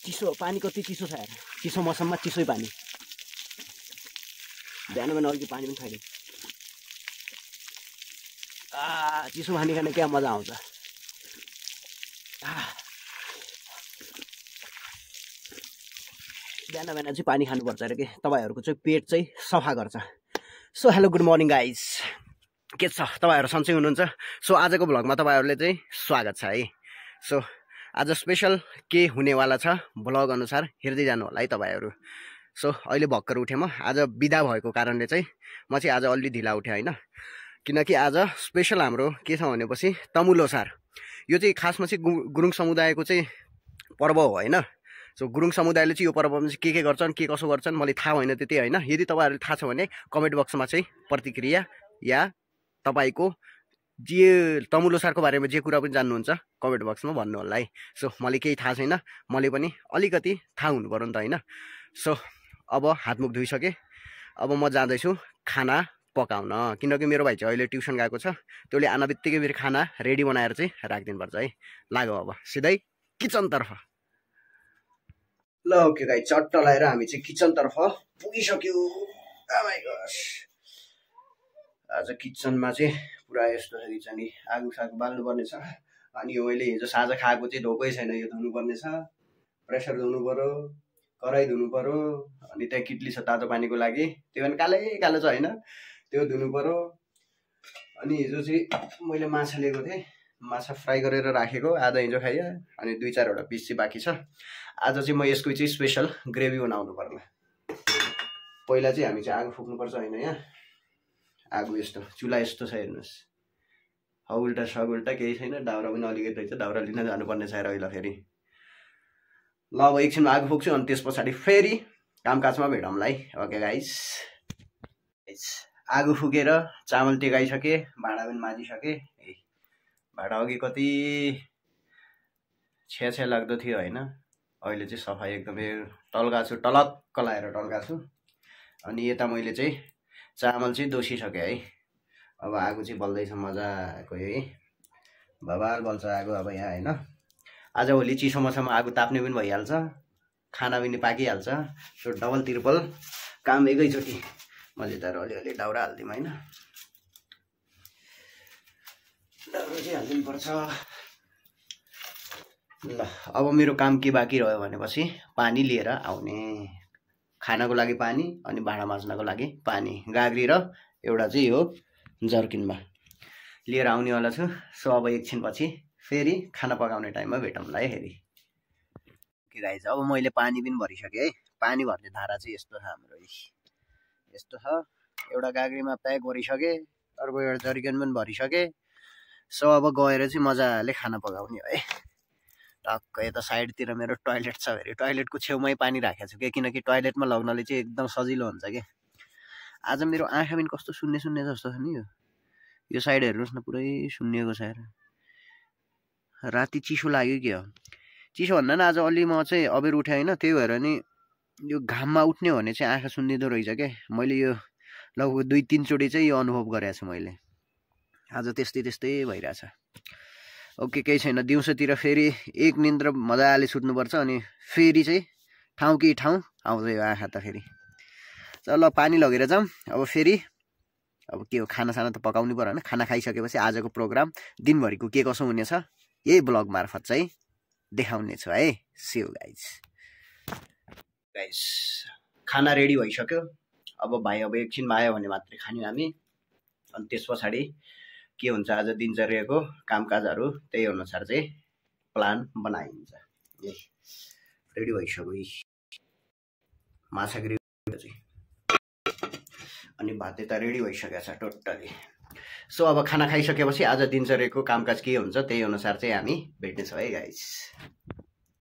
चिसो पानी कति चिसो छ यार। चिसो मौसममा चिसै पानी। बिहान बिहान अघि पानी पनि खाइदिउँ। चिसो पानी खाने क्या मजा आउँछ। बिहान बिहान चाहिँ पानी खानुपर्छ अरे के, तपाईँहरूको चाहिँ पेट चाहिँ सफा गर्छ। So hello good morning guys, के छ तपाईँहरू सन्चै हुनुहुन्छ? सो आजको भ्लगमा तपाईँहरूले चाहिँ स्वागत छ है। सो आज स्पेसल के हुनेवाला छ भ्लग अनुसार हेर्दै जानु होला है तपाईँहरू। सो अहिले भर्खर उठेँ म, आज बिदा भएको कारणले चाहिँ म चाहिँ आज अलि ढिला उठेँ होइन, किनकि आज स्पेसल हाम्रो के छ भनेपछि तमुलोसार। यो चाहिँ खासमा चाहिँ गुरुङ समुदायको चाहिँ पर्व हो होइन। सो गुरुङ समुदायले चाहिँ यो पर्वमा चाहिँ के गर्छन्, के कसो गर्छन् मलाई थाहा होइन त्यति होइन। यदि तपाईँहरूले थाहा छ भने कमेन्ट बक्समा चाहिँ प्रतिक्रिया या तपाईँको जे तमुलोसारको बारेमा जे कुरा पनि जान्नुहुन्छ कमेन्ट बक्समा भन्नु होला है। सो मलाई केही थाहा छैन, मैले पनि अलिकति थाहा हुनु पर्यो नि त होइन। सो अब हातमुख धोइसकेँ, अब म जाँदैछु खाना पकाउन, किनकि मेरो भाइ चाहिँ अहिले ट्युसन गएको छ। त्यसले आना बित्तिकै मेरो खाना रेडी बनाएर चाहिँ राखिदिनुपर्छ है। लाग्यो अब सिधै किचनतर्फ। ल ओके गाइस, चट्ट लगाएर हामी चाहिँ किचनतर्फ पुगिसक्यौँ। आज किचनमा चाहिँ पुरा यस्तो छ किचन, आगो सागो बाल्नुपर्ने छ। अनि यो मैले हिजो साँझ खाएको चाहिँ धोकै छैन, यो धुनुपर्ने छ। प्रेसर धुनु पर्यो, कराई धुनु पर्यो, अनि त्यहाँ किटली छ तातो पानीको लागि, त्यो पनि कालै कालो छ होइन, त्यो धुनु पर्यो। अनि हिजो चाहिँ मैले माछा लिएको थिएँ, माछा फ्राई गरेर राखेको, आधा हिजो खाइयो, अनि 2-4वटा पिस चाहिँ बाँकी छ। आज चाहिँ म यसको चाहिँ स्पेसल ग्रेभी बनाउनु पर्ला। पहिला चाहिँ हामी चाहिँ आगो फुक्नुपर्छ होइन। यहाँ आगो यस्तो चुल्हा यस्तो छ हेर्नुहोस्, हौल्टा सगुल्टा केही छैन, दाउरा पनि अलिकति रहेछ, दाउरा लिन जानुपर्ने छ अहिले फेरि। ल अब एकछिनमा आगो फुक्छु, अनि त्यस पछाडि फेरि कामकाजमा भेटौँला है। ओके गाइस, आगो फुकेर चामल टेकाइसकेँ, भाँडा पनि माझिसकेँ। भाँडा अघि कति छ्या लाग्दो थियो होइन, अहिले चाहिँ सफाइ एकदमै टल्काछु, टलक्क लाएर टल्काछु। अनि यता मैले चाहिँ चामल चाहिँ दोसिसकेँ है। अब आगो चाहिँ बल्दैछ मजाको है, बबाल बल्छ आगो अब यहाँ होइन। आजभोलि चिसो मौसममा आगो ताप्ने पनि भइहाल्छ, खाना पनि पाकिहाल्छ। सो डबल त्रिपल काम एकैचोटि। मैले त अलिअलि दाउरा हालिदिउँ होइन, दाउरा चाहिँ हालिदिनुपर्छ। ल अब मेरो काम के बाँकी रह्यो भनेपछि पानी लिएर आउने, खानाको लागि पानी, अनि भाँडा माझ्नको लागि पानी, गाग्री र एउटा चाहिँ यो जर्किनमा लिएर आउनेवाला छु। सो अब एकछिनपछि फेरि खाना पकाउने टाइममा भेटौँला है फेरि। के गाइस, अब मैले पानी पनि भरिसकेँ है। पानी भर्ने धारा चाहिँ यस्तो छ हाम्रो, यस्तो छ। एउटा गाग्रीमा प्याक गरिसकेँ, अर्को एउटा जर्किन पनि भरिसकेँ। सो अब गएर चाहिँ मजाले खाना पकाउने है। टक्क यता साइडतिर मेरो टोयलेट छ, फेरि टोयलेटको छेउमै पानी राखेको छु कि, किनकि टोयलेटमा लग्नले चाहिँ एकदम सजिलो हुन्छ कि। आज मेरो आँखा पनि कस्तो सुन्ने सुन्ने जस्तो छ नि, यो साइड हेर्नुहोस् न, पुरै सुन्निएको छ यार। राति चिसो लाग्यो कि हो, चिसो भन्दा नि आज अलि म चाहिँ अबेर उठेँ होइन, त्यही भएर नि यो घाममा उठ्ने भने चाहिँ आँखा सुन्निँदो रहेछ क्या। मैले यो लगभग 2-3 चोटि चाहिँ यो अनुभव गरेको छु मैले। आज त्यस्तै भइरहेछ। ओके केही छैन, दिउँसोतिर फेरि एक निन्द्रा मजाले सुत्नुपर्छ, अनि फेरि चाहिँ ठाउँ कि ठाउँ आउँछ यो आँखा त फेरि। चल पानी लगेर जाउँ। अब फेरि अब के हो, खानासाना त पकाउनु पर्यो होइन। खाना खाइसकेपछि आजको प्रोग्राम दिनभरिको के कसो हुनेछ यही ब्लग मार्फत चाहिँ देखाउने छु है। सी यू गाइस, खाना रेडी भइसक्यो। अब भाइ अब एकछिनमा आयो भने मात्रै खाने हामी, अनि त्यस पछाडि के हुन्छ आज दिनचर्याको कामकाजहरू त्यही अनुसार चाहिँ प्लान बनाइन्छ। रेडी भइसक्यो माछा ग्रेभी चाहिँ, अनि भात यता रेडी भइसकेको छ टोटली। सो अब खाना खाइसकेपछि आज दिनचर्याको कामकाज के हुन्छ त्यही अनुसार चाहिँ हामी भेट्नेछौँ है गाइस।